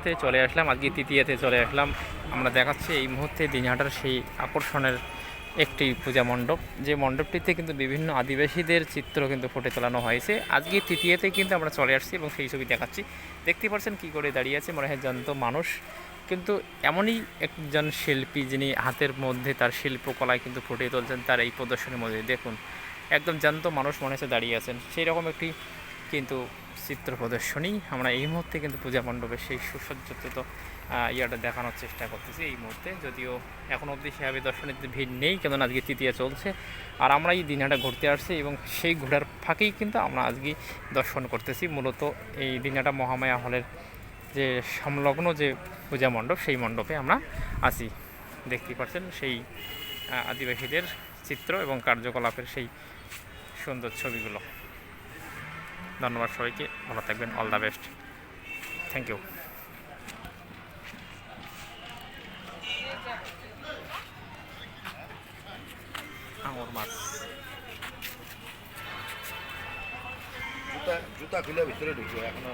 মুহূর্তে চলে আসলাম, আজকে তৃতীয়াতে চলে আসলাম। আমরা দেখাচ্ছি এই মুহূর্তে দিনহাটার সেই আকর্ষণের একটি পূজা মণ্ডপ, যে মণ্ডপটিতে কিন্তু বিভিন্ন আদিবাসীদের চিত্র কিন্তু ফুটে তোলানো হয়েছে। আজকে তৃতীয়াতে কিন্তু আমরা চলে আসছি এবং সেই ছবি দেখাচ্ছি। দেখতে পাচ্ছেন কী করে দাঁড়িয়ে আছে, মনে হয় জ্যান্ত মানুষ। কিন্তু এমনই একজন শিল্পী যিনি হাতের মধ্যে তার শিল্পকলায় কিন্তু ফুটিয়ে তুলছেন তার এই প্রদর্শনীর মধ্যে। দেখুন একদম জ্যান্ত মানুষ মনে হচ্ছে দাঁড়িয়ে আছেন, সেই রকম একটি কিন্তু চিত্র প্রদর্শনী আমরা এই মুহূর্তে কিন্তু পূজা মণ্ডপের সেই সুসজ্জিত ইয়াটা দেখানোর চেষ্টা করতেছি এই মুহূর্তে। যদিও এখন অবধি সেভাবে দর্শনীতে ভিড় নেই, কেননা আজকে তৃতীয়া চলছে। আর আমরা এই দিনহাটা ঘুরতে আসছি এবং সেই ঘোরার ফাঁকেই কিন্তু আমরা আজকে দর্শন করতেছি মূলত এই দিনহাটা মহামায়া হলের যে সংলগ্ন যে পূজা মণ্ডপ, সেই মণ্ডপে আমরা আছি। দেখতেই পাচ্ছেন সেই আদিবাসীদের চিত্র এবং কার্যকলাপের সেই সুন্দর ছবিগুলো। ধন্যবাদ সবাইকে, ভালো থাকবেন, all the best, thank you. আঙুর মাছ জুতা জুতা খুলে ভিতরে ঢুকবো এখনো।